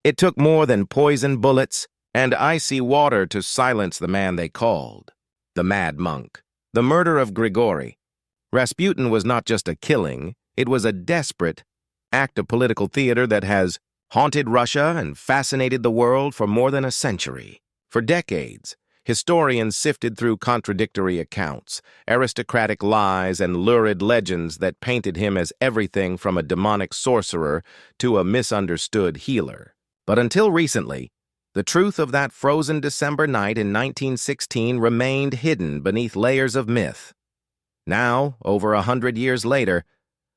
It took more than poison bullets and icy water to silence the man they called the Mad Monk. The murder of Grigori Rasputin was not just a killing, it was a desperate act of political theater that has haunted Russia and fascinated the world for more than a century. For decades, historians sifted through contradictory accounts, aristocratic lies, and lurid legends that painted him as everything from a demonic sorcerer to a misunderstood healer. But until recently, the truth of that frozen December night in 1916 remained hidden beneath layers of myth. Now, over 100 years later,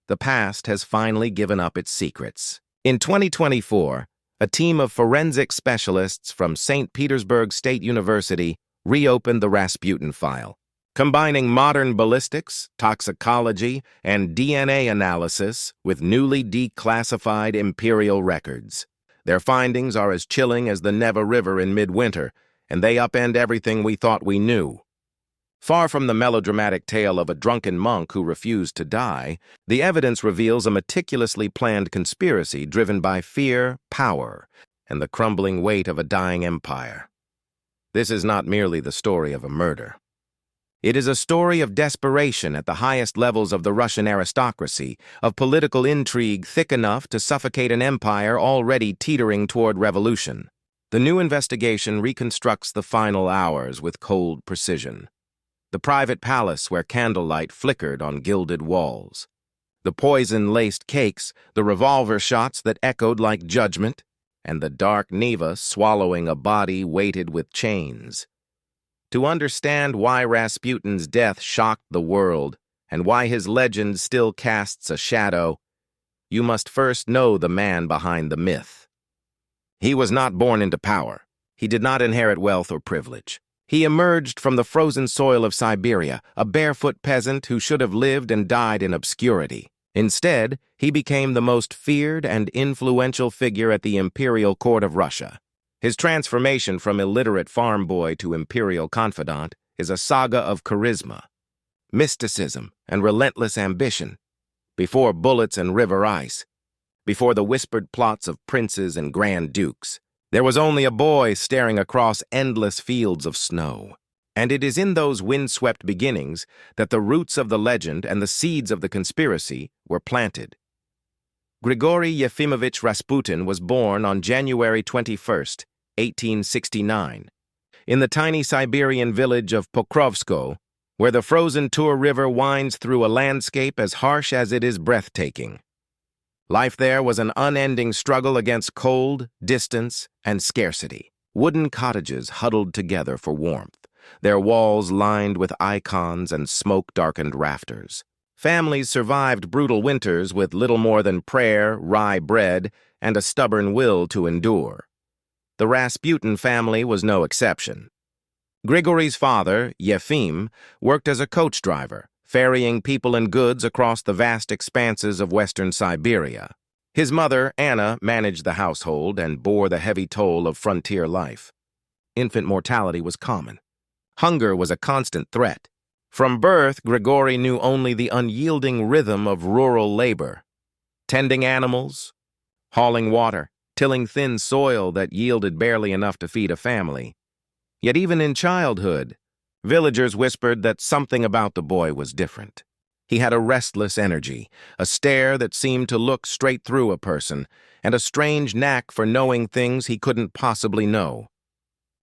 the past has finally given up its secrets. In 2024, a team of forensic specialists from St. Petersburg State University reopened the Rasputin file, combining modern ballistics, toxicology, and DNA analysis with newly declassified imperial records. Their findings are as chilling as the Neva River in midwinter, and they upend everything we thought we knew. Far from the melodramatic tale of a drunken monk who refused to die, the evidence reveals a meticulously planned conspiracy driven by fear, power, and the crumbling weight of a dying empire. This is not merely the story of a murder. It is a story of desperation at the highest levels of the Russian aristocracy, of political intrigue thick enough to suffocate an empire already teetering toward revolution. The new investigation reconstructs the final hours with cold precision. The private palace where candlelight flickered on gilded walls. The poison-laced cakes, the revolver shots that echoed like judgment, and the dark Neva swallowing a body weighted with chains. To understand why Rasputin's death shocked the world and why his legend still casts a shadow, you must first know the man behind the myth. He was not born into power. He did not inherit wealth or privilege. He emerged from the frozen soil of Siberia, a barefoot peasant who should have lived and died in obscurity. Instead, he became the most feared and influential figure at the imperial court of Russia. His transformation from illiterate farm boy to imperial confidant is a saga of charisma, mysticism, and relentless ambition. Before bullets and river ice, before the whispered plots of princes and grand dukes, there was only a boy staring across endless fields of snow. And it is in those windswept beginnings that the roots of the legend and the seeds of the conspiracy were planted. Grigori Yefimovich Rasputin was born on January 21st, 1869, in the tiny Siberian village of Pokrovsko, where the frozen Tur River winds through a landscape as harsh as it is breathtaking. Life there was an unending struggle against cold, distance, and scarcity. Wooden cottages huddled together for warmth, their walls lined with icons and smoke-darkened rafters. Families survived brutal winters with little more than prayer, rye bread, and a stubborn will to endure. The Rasputin family was no exception. Grigori's father, Yefim, worked as a coach driver, ferrying people and goods across the vast expanses of western Siberia. His mother, Anna, managed the household and bore the heavy toll of frontier life. Infant mortality was common. Hunger was a constant threat. From birth, Grigori knew only the unyielding rhythm of rural labor, tending animals, hauling water, tilling thin soil that yielded barely enough to feed a family. Yet even in childhood, villagers whispered that something about the boy was different. He had a restless energy, a stare that seemed to look straight through a person, and a strange knack for knowing things he couldn't possibly know.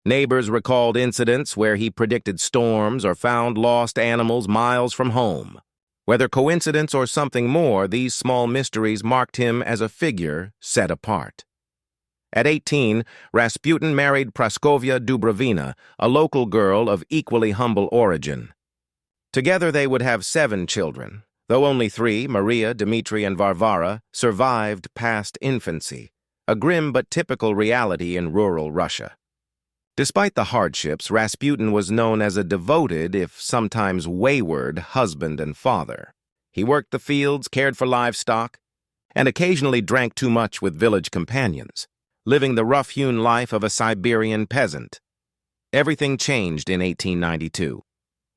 Neighbors recalled incidents where he predicted storms or found lost animals miles from home. Whether coincidence or something more, these small mysteries marked him as a figure set apart. At 18, Rasputin married Praskovya Dubrovina, a local girl of equally humble origin. Together they would have 7 children, though only 3, Maria, Dmitri, and Varvara, survived past infancy, a grim but typical reality in rural Russia. Despite the hardships, Rasputin was known as a devoted, if sometimes wayward, husband and father. He worked the fields, cared for livestock, and occasionally drank too much with village companions, living the rough-hewn life of a Siberian peasant. Everything changed in 1892.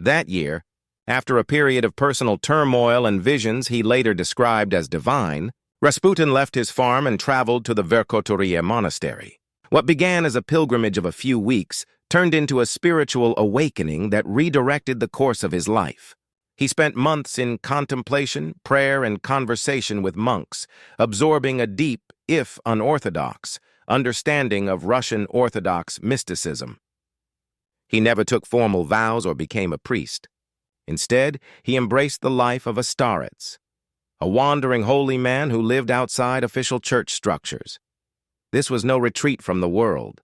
That year, after a period of personal turmoil and visions he later described as divine, Rasputin left his farm and traveled to the Verkhoturye monastery. What began as a pilgrimage of a few weeks turned into a spiritual awakening that redirected the course of his life. He spent months in contemplation, prayer, and conversation with monks, absorbing a deep, if unorthodox, understanding of Russian Orthodox mysticism. He never took formal vows or became a priest. Instead, he embraced the life of a starets, a wandering holy man who lived outside official church structures. This was no retreat from the world.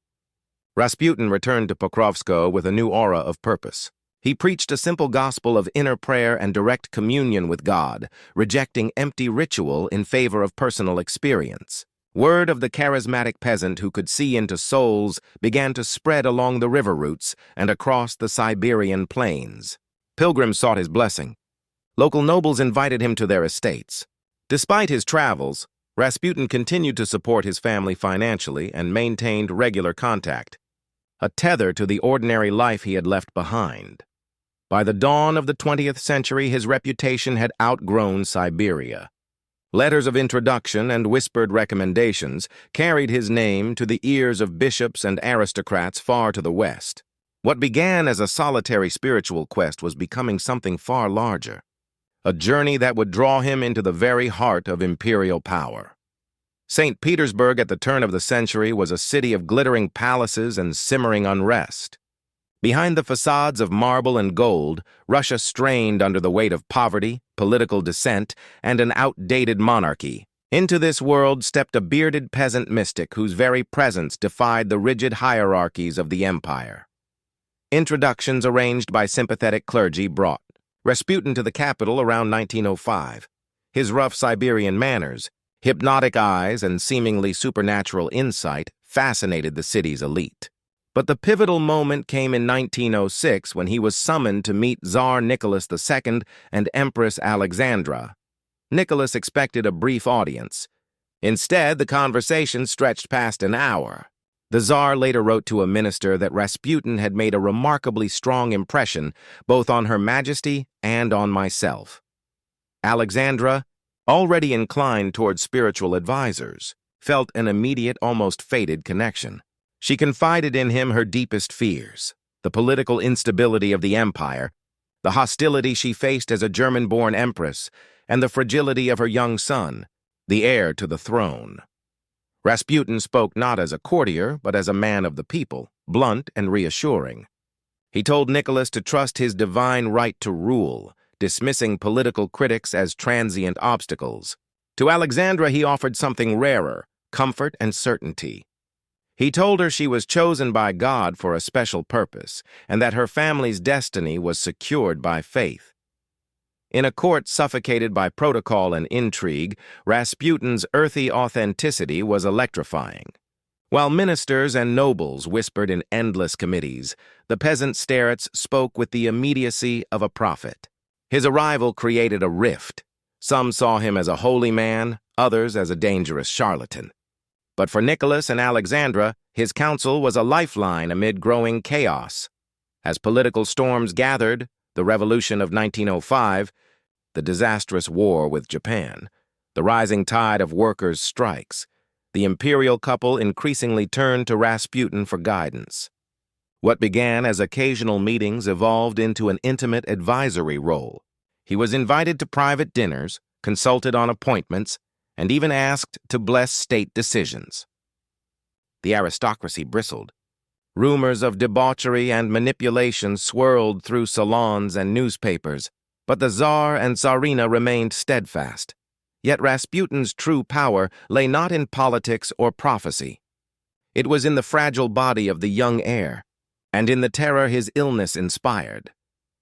Rasputin returned to Pokrovskoe with a new aura of purpose. He preached a simple gospel of inner prayer and direct communion with God, rejecting empty ritual in favor of personal experience. Word of the charismatic peasant who could see into souls began to spread along the river routes and across the Siberian plains. Pilgrims sought his blessing. Local nobles invited him to their estates. Despite his travels, Rasputin continued to support his family financially and maintained regular contact, a tether to the ordinary life he had left behind. By the dawn of the 20th century, his reputation had outgrown Siberia. Letters of introduction and whispered recommendations carried his name to the ears of bishops and aristocrats far to the west. What began as a solitary spiritual quest was becoming something far larger, a journey that would draw him into the very heart of imperial power. St. Petersburg at the turn of the century was a city of glittering palaces and simmering unrest. Behind the facades of marble and gold, Russia strained under the weight of poverty, political dissent, and an outdated monarchy. Into this world stepped a bearded peasant mystic whose very presence defied the rigid hierarchies of the empire. Introductions arranged by sympathetic clergy brought Rasputin to the capital around 1905. His rough Siberian manners, hypnotic eyes, and seemingly supernatural insight fascinated the city's elite. But the pivotal moment came in 1906 when he was summoned to meet Tsar Nicholas II and Empress Alexandra. Nicholas expected a brief audience. Instead, the conversation stretched past an hour. The Tsar later wrote to a minister that Rasputin had made a remarkably strong impression both on Her Majesty and on myself. Alexandra, already inclined toward spiritual advisors, felt an immediate, almost fated connection. She confided in him her deepest fears, the political instability of the empire, the hostility she faced as a German-born empress, and the fragility of her young son, the heir to the throne. Rasputin spoke not as a courtier, but as a man of the people, blunt and reassuring. He told Nicholas to trust his divine right to rule, dismissing political critics as transient obstacles. To Alexandra, he offered something rarer, comfort and certainty. He told her she was chosen by God for a special purpose, and that her family's destiny was secured by faith. In a court suffocated by protocol and intrigue, Rasputin's earthy authenticity was electrifying. While ministers and nobles whispered in endless committees, the peasant starets spoke with the immediacy of a prophet. His arrival created a rift. Some saw him as a holy man, others as a dangerous charlatan. But for Nicholas and Alexandra, his counsel was a lifeline amid growing chaos. As political storms gathered, the revolution of 1905, the disastrous war with Japan, the rising tide of workers' strikes, the imperial couple increasingly turned to Rasputin for guidance. What began as occasional meetings evolved into an intimate advisory role. He was invited to private dinners, consulted on appointments, and even asked to bless state decisions. The aristocracy bristled. Rumors of debauchery and manipulation swirled through salons and newspapers, but the Tsar and Tsarina remained steadfast. Yet Rasputin's true power lay not in politics or prophecy. It was in the fragile body of the young heir, and in the terror his illness inspired.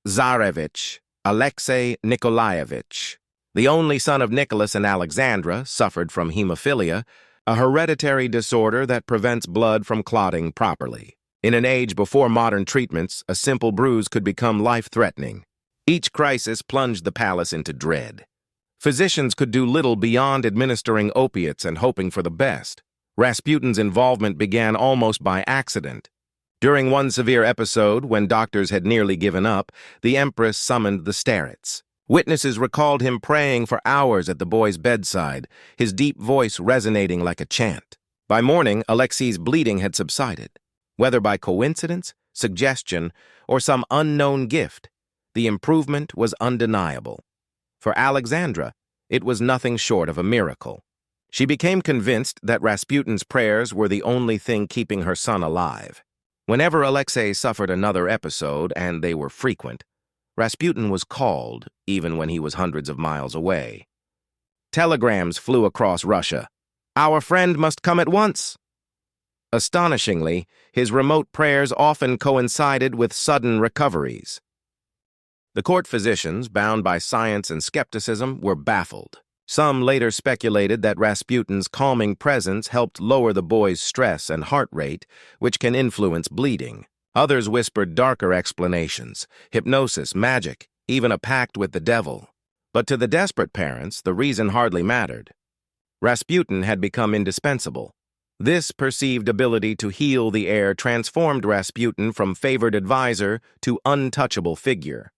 Tsarevich Alexei Nikolaevich, the only son of Nicholas and Alexandra, suffered from hemophilia, a hereditary disorder that prevents blood from clotting properly. In an age before modern treatments, a simple bruise could become life-threatening. Each crisis plunged the palace into dread. Physicians could do little beyond administering opiates and hoping for the best. Rasputin's involvement began almost by accident. During one severe episode, when doctors had nearly given up, the empress summoned the starets. Witnesses recalled him praying for hours at the boy's bedside, his deep voice resonating like a chant. By morning, Alexei's bleeding had subsided. Whether by coincidence, suggestion, or some unknown gift, the improvement was undeniable. For Alexandra, it was nothing short of a miracle. She became convinced that Rasputin's prayers were the only thing keeping her son alive. Whenever Alexei suffered another episode, and they were frequent, Rasputin was called, even when he was hundreds of miles away. Telegrams flew across Russia. "Our friend must come at once." Astonishingly, his remote prayers often coincided with sudden recoveries. The court physicians, bound by science and skepticism, were baffled. Some later speculated that Rasputin's calming presence helped lower the boy's stress and heart rate, which can influence bleeding. Others whispered darker explanations: hypnosis, magic, even a pact with the devil. But to the desperate parents, the reason hardly mattered. Rasputin had become indispensable. This perceived ability to heal the heir transformed Rasputin from favored advisor to untouchable figure.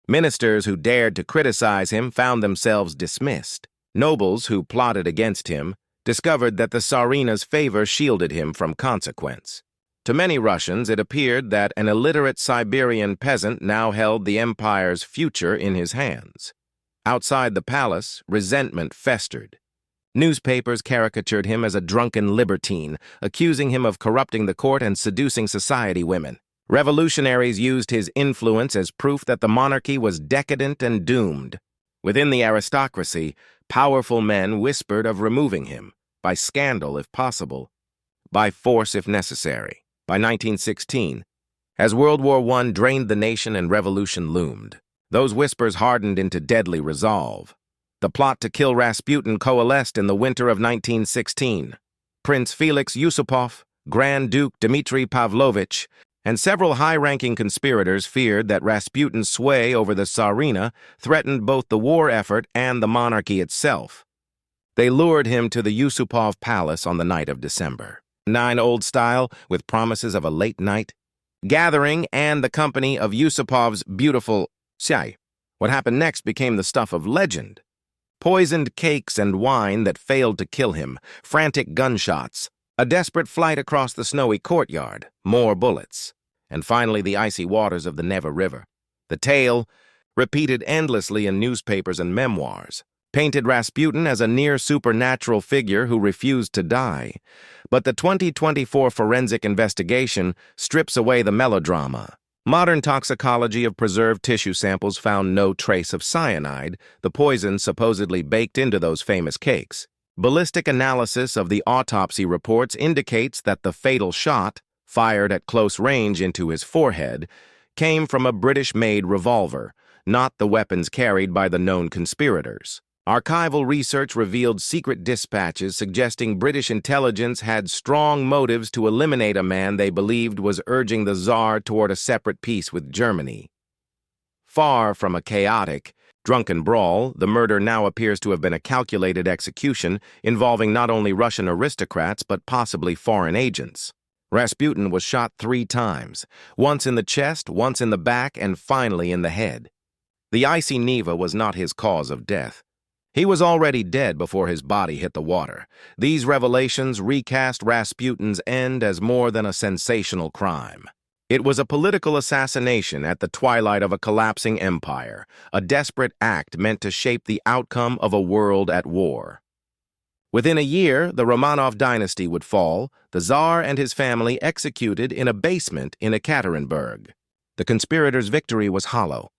Ministers who dared to criticize him found themselves dismissed. Nobles who plotted against him discovered that the Tsarina's favor shielded him from consequence. To many Russians, it appeared that an illiterate Siberian peasant now held the empire's future in his hands. Outside the palace, resentment festered. Newspapers caricatured him as a drunken libertine, accusing him of corrupting the court and seducing society women. Revolutionaries used his influence as proof that the monarchy was decadent and doomed. Within the aristocracy, powerful men whispered of removing him, by scandal if possible, by force if necessary. By 1916, as World War I drained the nation and revolution loomed, those whispers hardened into deadly resolve. The plot to kill Rasputin coalesced in the winter of 1916. Prince Felix Yusupov, Grand Duke Dmitry Pavlovich, and several high-ranking conspirators feared that Rasputin's sway over the Tsarina threatened both the war effort and the monarchy itself. They lured him to the Yusupov Palace on the night of December 9 old style, with promises of a late night gathering and the company of Yusupov's beautiful Tsai. What happened next became the stuff of legend. Poisoned cakes and wine that failed to kill him, frantic gunshots, a desperate flight across the snowy courtyard, more bullets, and finally the icy waters of the Neva River. The tale, repeated endlessly in newspapers and memoirs, painted Rasputin as a near-supernatural figure who refused to die. But the 2024 forensic investigation strips away the melodrama. Modern toxicology of preserved tissue samples found no trace of cyanide, the poison supposedly baked into those famous cakes. Ballistic analysis of the autopsy reports indicates that the fatal shot, fired at close range into his forehead, came from a British-made revolver, not the weapons carried by the known conspirators. Archival research revealed secret dispatches suggesting British intelligence had strong motives to eliminate a man they believed was urging the Tsar toward a separate peace with Germany. Far from a chaotic, drunken brawl, the murder now appears to have been a calculated execution involving not only Russian aristocrats but possibly foreign agents. Rasputin was shot 3 times, once in the chest, once in the back, and finally in the head. The icy Neva was not his cause of death. He was already dead before his body hit the water. These revelations recast Rasputin's end as more than a sensational crime. It was a political assassination at the twilight of a collapsing empire, a desperate act meant to shape the outcome of a world at war. Within a year, the Romanov dynasty would fall, the Tsar and his family executed in a basement in Ekaterinburg. The conspirators' victory was hollow.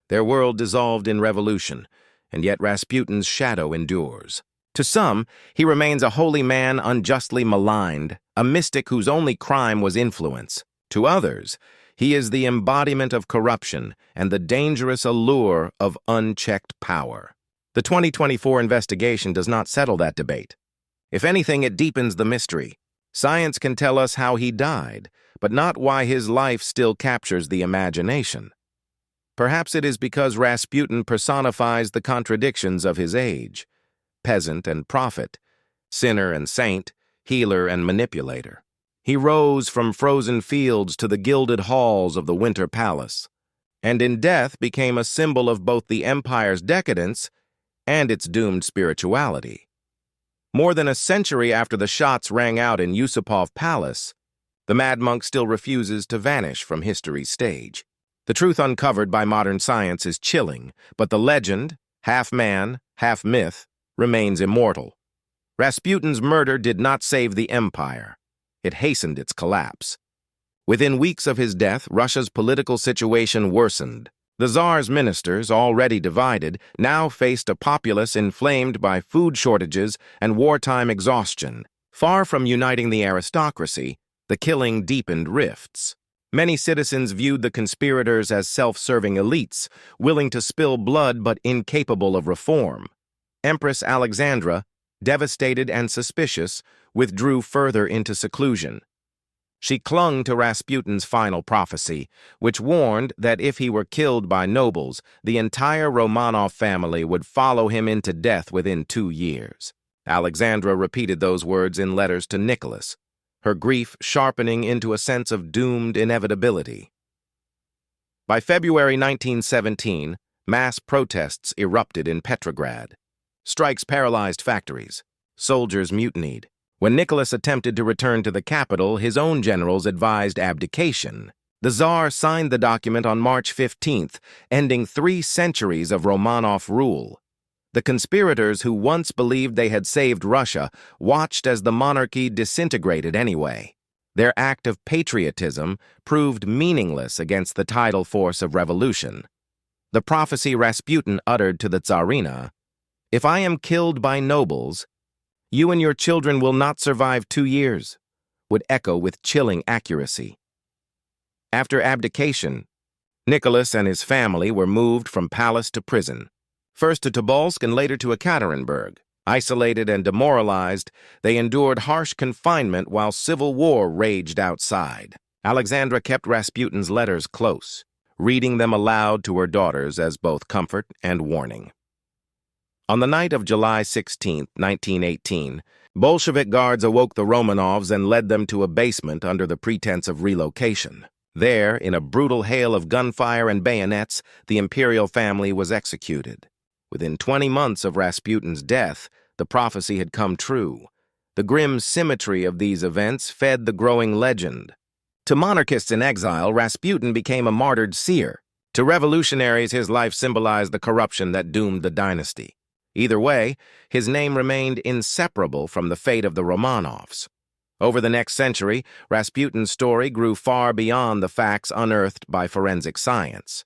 Their world dissolved in revolution, and yet Rasputin's shadow endures. To some, he remains a holy man unjustly maligned, a mystic whose only crime was influence. To others, he is the embodiment of corruption and the dangerous allure of unchecked power. The 2024 investigation does not settle that debate. If anything, it deepens the mystery. Science can tell us how he died, but not why his life still captures the imagination. Perhaps it is because Rasputin personifies the contradictions of his age: peasant and prophet, sinner and saint, healer and manipulator. He rose from frozen fields to the gilded halls of the Winter Palace. and in death became a symbol of both the empire's decadence and its doomed spirituality. More than a century after the shots rang out in Yusupov Palace, the Mad Monk still refuses to vanish from history's stage. The truth uncovered by modern science is chilling, but the legend, half man, half myth, remains immortal. Rasputin's murder did not save the empire. It hastened its collapse. Within weeks of his death, Russia's political situation worsened. The Tsar's ministers, already divided, now faced a populace inflamed by food shortages and wartime exhaustion. Far from uniting the aristocracy, the killing deepened rifts. Many citizens viewed the conspirators as self-serving elites, willing to spill blood but incapable of reform. Empress Alexandra, devastated and suspicious, withdrew further into seclusion. She clung to Rasputin's final prophecy, which warned that if he were killed by nobles, the entire Romanov family would follow him into death within 2 years. Alexandra repeated those words in letters to Nicholas, her grief sharpening into a sense of doomed inevitability. By February 1917, mass protests erupted in Petrograd. Strikes paralyzed factories. Soldiers mutinied. When Nicholas attempted to return to the capital, his own generals advised abdication. The Tsar signed the document on March 15th, ending 3 centuries of Romanov rule. The conspirators who once believed they had saved Russia watched as the monarchy disintegrated anyway. Their act of patriotism proved meaningless against the tidal force of revolution. The prophecy Rasputin uttered to the Tsarina, "If I am killed by nobles, you and your children will not survive 2 years," would echo with chilling accuracy. After abdication, Nicholas and his family were moved from palace to prison, first to Tobolsk and later to Ekaterinburg. Isolated and demoralized, they endured harsh confinement while civil war raged outside. Alexandra kept Rasputin's letters close, reading them aloud to her daughters as both comfort and warning. On the night of July 16, 1918, Bolshevik guards awoke the Romanovs and led them to a basement under the pretense of relocation. There, in a brutal hail of gunfire and bayonets, the imperial family was executed. Within 20 months of Rasputin's death, the prophecy had come true. The grim symmetry of these events fed the growing legend. To monarchists in exile, Rasputin became a martyred seer. To revolutionaries, his life symbolized the corruption that doomed the dynasty. Either way, his name remained inseparable from the fate of the Romanovs. Over the next century, Rasputin's story grew far beyond the facts unearthed by forensic science.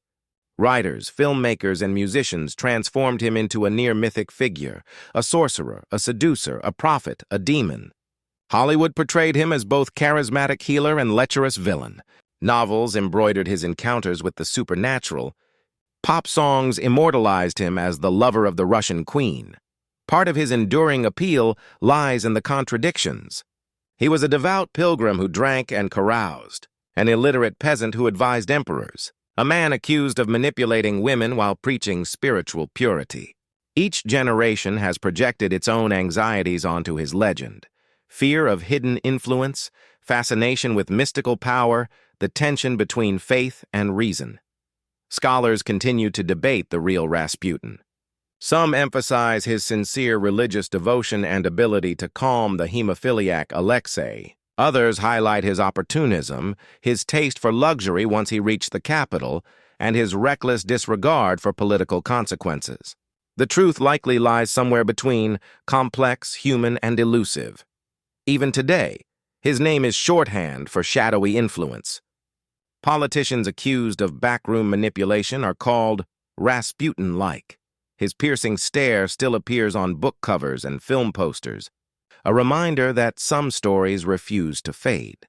Writers, filmmakers, and musicians transformed him into a near-mythic figure, a sorcerer, a seducer, a prophet, a demon. Hollywood portrayed him as both charismatic healer and lecherous villain. Novels embroidered his encounters with the supernatural. Pop songs immortalized him as the lover of the Russian queen. Part of his enduring appeal lies in the contradictions. He was a devout pilgrim who drank and caroused, an illiterate peasant who advised emperors, a man accused of manipulating women while preaching spiritual purity. Each generation has projected its own anxieties onto his legend. Fear of hidden influence, fascination with mystical power, the tension between faith and reason. Scholars continue to debate the real Rasputin. Some emphasize his sincere religious devotion and ability to calm the hemophiliac Alexei. Others highlight his opportunism, his taste for luxury once he reached the capital, and his reckless disregard for political consequences. The truth likely lies somewhere between, complex, human, and elusive. Even today, his name is shorthand for shadowy influence. Politicians accused of backroom manipulation are called Rasputin-like. His piercing stare still appears on book covers and film posters, a reminder that some stories refuse to fade.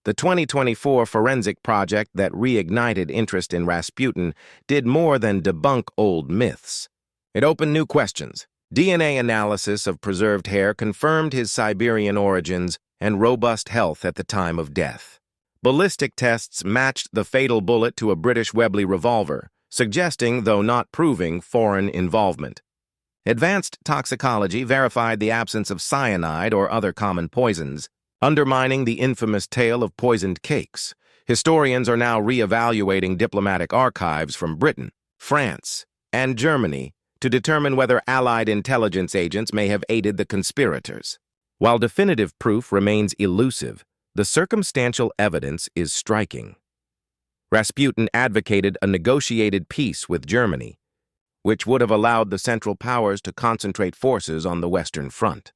The 2024 forensic project that reignited interest in Rasputin did more than debunk old myths. It opened new questions. DNA analysis of preserved hair confirmed his Siberian origins and robust health at the time of death. Ballistic tests matched the fatal bullet to a British Webley revolver, suggesting, though not proving, foreign involvement. Advanced toxicology verified the absence of cyanide or other common poisons, undermining the infamous tale of poisoned cakes. Historians are now re-evaluating diplomatic archives from Britain, France, and Germany to determine whether Allied intelligence agents may have aided the conspirators. While definitive proof remains elusive, the circumstantial evidence is striking. Rasputin advocated a negotiated peace with Germany, which would have allowed the Central Powers to concentrate forces on the Western Front.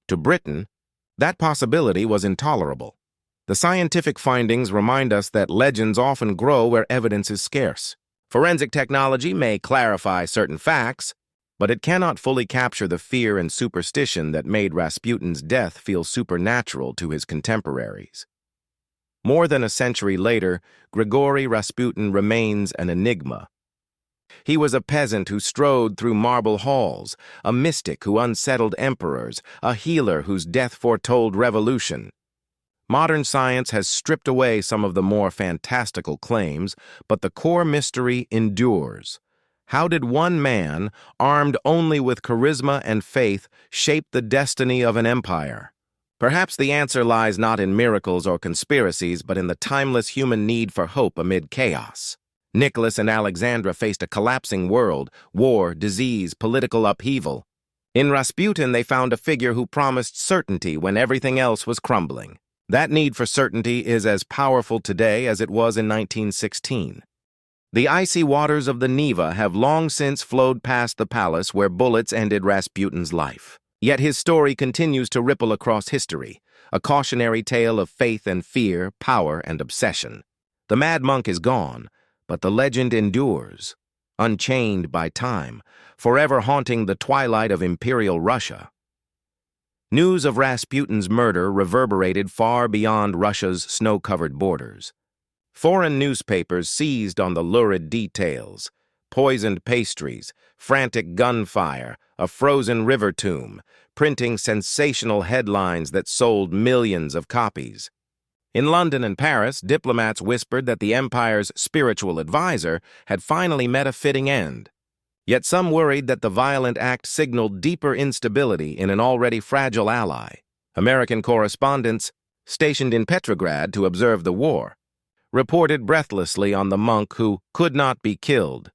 To Britain, that possibility was intolerable. The scientific findings remind us that legends often grow where evidence is scarce. Forensic technology may clarify certain facts, but it cannot fully capture the fear and superstition that made Rasputin's death feel supernatural to his contemporaries. More than a century later, Grigori Rasputin remains an enigma. He was a peasant who strode through marble halls, a mystic who unsettled emperors, a healer whose death foretold revolution. Modern science has stripped away some of the more fantastical claims, but the core mystery endures. How did one man, armed only with charisma and faith, shape the destiny of an empire? Perhaps the answer lies not in miracles or conspiracies, but in the timeless human need for hope amid chaos. Nicholas and Alexandra faced a collapsing world, war, disease, political upheaval. In Rasputin, they found a figure who promised certainty when everything else was crumbling. That need for certainty is as powerful today as it was in 1916. The icy waters of the Neva have long since flowed past the palace where bullets ended Rasputin's life. Yet his story continues to ripple across history, a cautionary tale of faith and fear, power and obsession. The mad monk is gone, but the legend endures, unchained by time, forever haunting the twilight of Imperial Russia. News of Rasputin's murder reverberated far beyond Russia's snow-covered borders. Foreign newspapers seized on the lurid details: poisoned pastries, frantic gunfire, a frozen river tomb, printing sensational headlines that sold millions of copies. In London and Paris, diplomats whispered that the empire's spiritual advisor had finally met a fitting end. Yet some worried that the violent act signaled deeper instability in an already fragile ally. American correspondents, stationed in Petrograd to observe the war, reported breathlessly on the monk who could not be killed,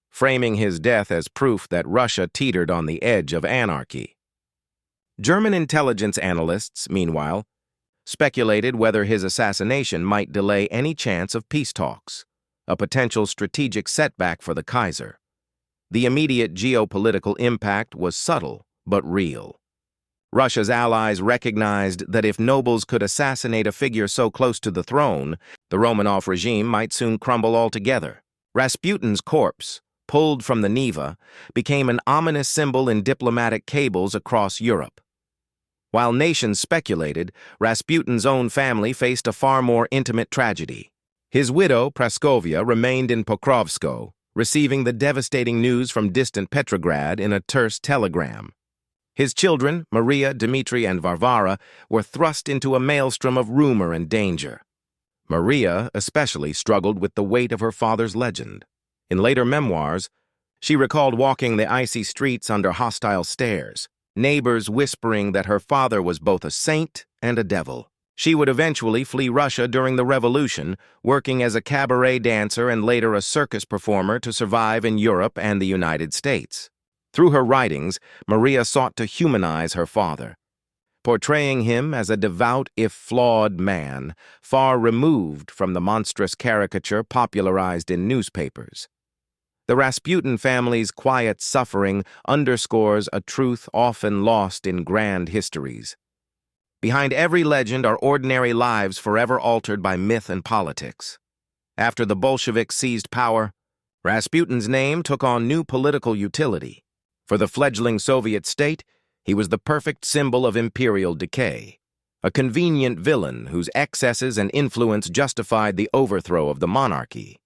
framing his death as proof that Russia teetered on the edge of anarchy. German intelligence analysts, meanwhile, speculated whether his assassination might delay any chance of peace talks, a potential strategic setback for the Kaiser. The immediate geopolitical impact was subtle but real. Russia's allies recognized that if nobles could assassinate a figure so close to the throne, the Romanov regime might soon crumble altogether. Rasputin's corpse, pulled from the Neva, became an ominous symbol in diplomatic cables across Europe. While nations speculated, Rasputin's own family faced a far more intimate tragedy. His widow, Praskovia, remained in Pokrovskoe, receiving the devastating news from distant Petrograd in a terse telegram. His children, Maria, Dmitri, and Varvara, were thrust into a maelstrom of rumor and danger. Maria especially struggled with the weight of her father's legend. In later memoirs, she recalled walking the icy streets under hostile stares, neighbors whispering that her father was both a saint and a devil. She would eventually flee Russia during the Revolution, working as a cabaret dancer and later a circus performer to survive in Europe and the United States. Through her writings, Maria sought to humanize her father, portraying him as a devout if flawed man, far removed from the monstrous caricature popularized in newspapers. The Rasputin family's quiet suffering underscores a truth often lost in grand histories. Behind every legend are ordinary lives forever altered by myth and politics. After the Bolsheviks seized power, Rasputin's name took on new political utility. For the fledgling Soviet state, he was the perfect symbol of imperial decay, a convenient villain whose excesses and influence justified the overthrow of the monarchy.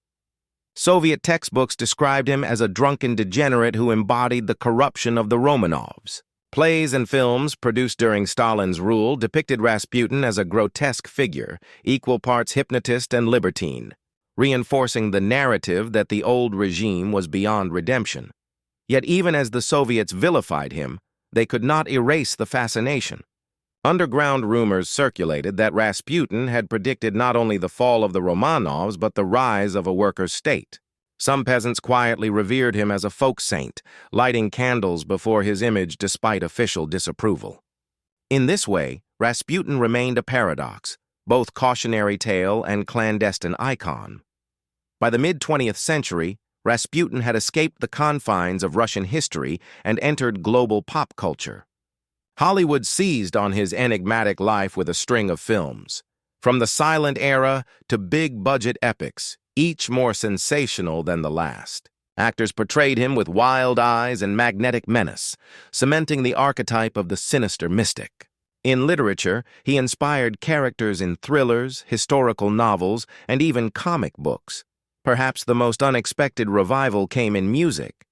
Soviet textbooks described him as a drunken degenerate who embodied the corruption of the Romanovs. Plays and films produced during Stalin's rule depicted Rasputin as a grotesque figure, equal parts hypnotist and libertine, reinforcing the narrative that the old regime was beyond redemption. Yet even as the Soviets vilified him, they could not erase the fascination. Underground rumors circulated that Rasputin had predicted not only the fall of the Romanovs, but the rise of a worker state. Some peasants quietly revered him as a folk saint, lighting candles before his image despite official disapproval. In this way, Rasputin remained a paradox, both cautionary tale and clandestine icon. By the mid-20th century, Rasputin had escaped the confines of Russian history and entered global pop culture. Hollywood seized on his enigmatic life with a string of films. From the silent era to big-budget epics, each more sensational than the last. Actors portrayed him with wild eyes and magnetic menace, cementing the archetype of the sinister mystic. In literature, he inspired characters in thrillers, historical novels, and even comic books. Perhaps the most unexpected revival came in music.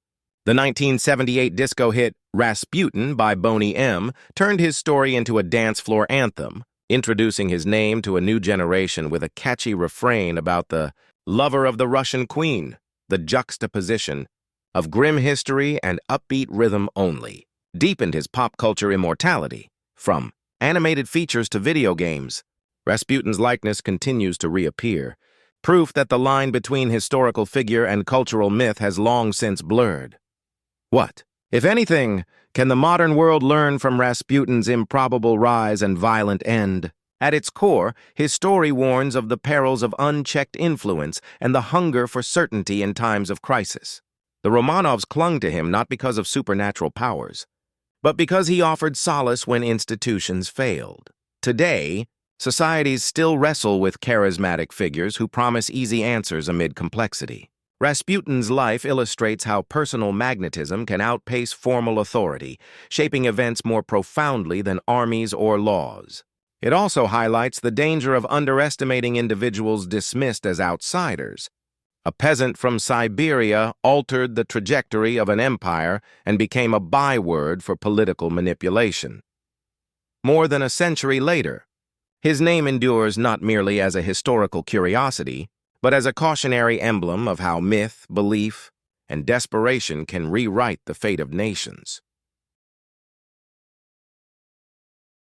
The 1978 disco hit Rasputin by Boney M. turned his story into a dance floor anthem, introducing his name to a new generation with a catchy refrain about the lover of the Russian queen, the juxtaposition of grim history and upbeat rhythm only, deepened his pop culture immortality. From animated features to video games, Rasputin's likeness continues to reappear, proof that the line between historical figure and cultural myth has long since blurred. What, if anything, can the modern world learn from Rasputin's improbable rise and violent end? At its core, his story warns of the perils of unchecked influence and the hunger for certainty in times of crisis. The Romanovs clung to him not because of supernatural powers, but because he offered solace when institutions failed. Today, societies still wrestle with charismatic figures who promise easy answers amid complexity. Rasputin's life illustrates how personal magnetism can outpace formal authority, shaping events more profoundly than armies or laws. It also highlights the danger of underestimating individuals dismissed as outsiders. A peasant from Siberia altered the trajectory of an empire and became a byword for political manipulation. More than a century later, his name endures not merely as a historical curiosity, but as a cautionary emblem of how myth, belief, and desperation can rewrite the fate of nations.